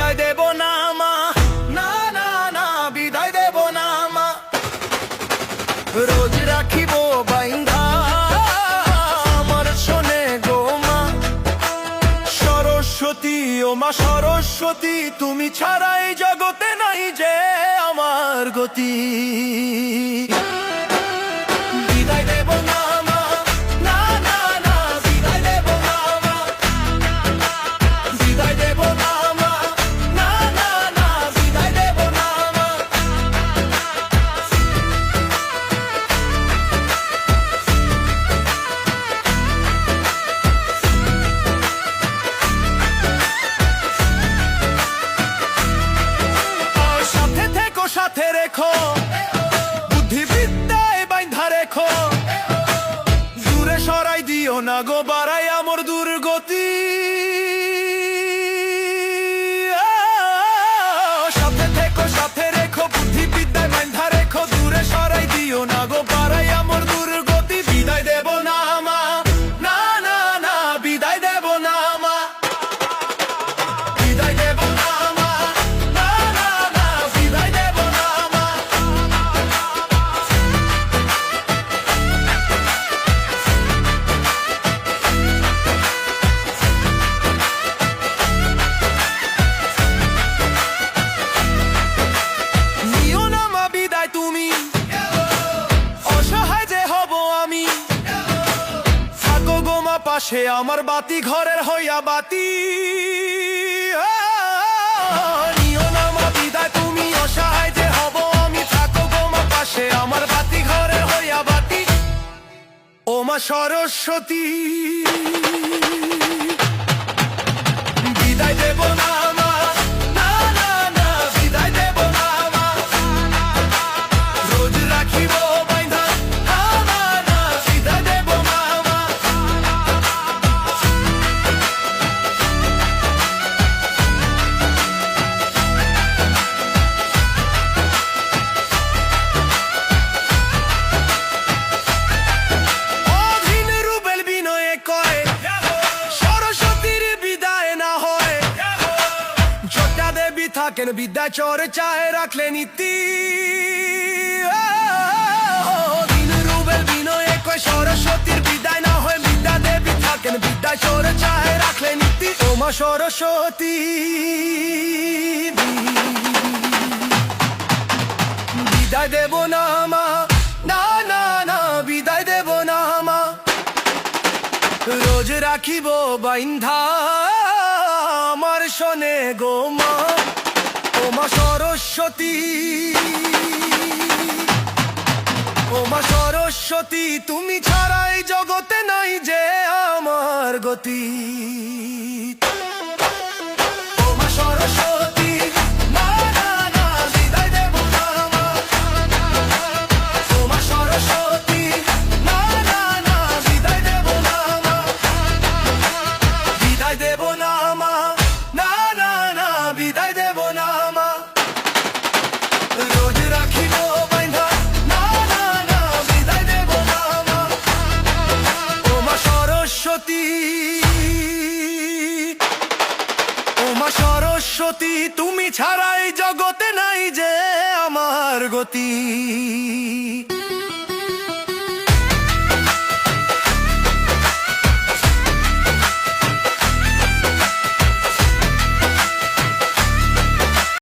বিদায় দেব না মা, না না না বিদায় দেব না মা। রোজ রাখিব বাইন্ধা আমার শোনে গো মা। সরস্বতী ও মা সরস্বতী, তুমি ছাড়াই জগতে নাই যে আমার গতি। বিদায় দেব না মা, না না না বিদায় দেব না মা। বিদায় দেব না মা, না না না বিদায় দেব না মা। সাথে থেকো সাথে রেখো, বুদ্ধিবিদ্যায় বাইন্ধা রেখো। দূরে সরাই দিও না গো, বাড়াই আমর দুর্গতি। সাথে থেকো সাথে রেখো, বুদ্ধিবিদ্যায় বাইন্ধা রেখো। দূরে সরাই দিও না গো, বাড়াই আমর দুর্গতি। বিদায় দেব না মা, না না না বিদায় দেব না মা। বিদায় দেব না মা, না না না বিদায় দেব না মা। নিও না মা বিদায় তুমি, অসহায় যে হব আমি। থাকো গো মা পাশে আমার, বাতি ঘরের হইয়া বাতি। নিও না মা বিদায় তুমি, অসহায় যে হব আমি। থাকো গো মা পাশে আমার, বাতি ঘরের হইয়া বাতি। ও মা সরস্বতী, বিদায় দেব না মা, না না না বিদায় দেব না মা। রোজ রাখিব বাইন্ধা আমার, না বিদায় দেব না মা। অধীন রুবেল বিনয়ে কয়, সরস্বতীর বিদায় না হয়। ছোটা দেবী থাকেন বিদ্যায় চর্চায় রাখলে নীতি। অধীন রুবেল বিনয়ে কয়, সরস্বতীর বিদায় না হয়। বিদ্যা দেবী থাকেন বিদ্যায় চর্চায় রাখলে নীতি। ও মা সরস্বতী, বিদায় দেব না মা, না না না বিদায় দেব না মা। রোজ রাখিব বাইন্ধা আমার শোনে গো মা। ও মা সরস্বতী, ও মা সরস্বতী, তুমি ছাড়াই জগতে নাই যে আমার গতি। ও মা সরস্বতী, না না না বিদায় দেব না মা। ও মা সরস্বতী, না না না বিদায় দেব না মা। বিদায় দেব না মা, না না না বিদায় দেব না মা। রোজ রাখিব বাইন্ধা, না না না বিদায় দেব না মা। ও মা সরস্বতী, ও মা সরস্বতী, তুমি ছাড়াই জগতে নাই যে আমার গতি।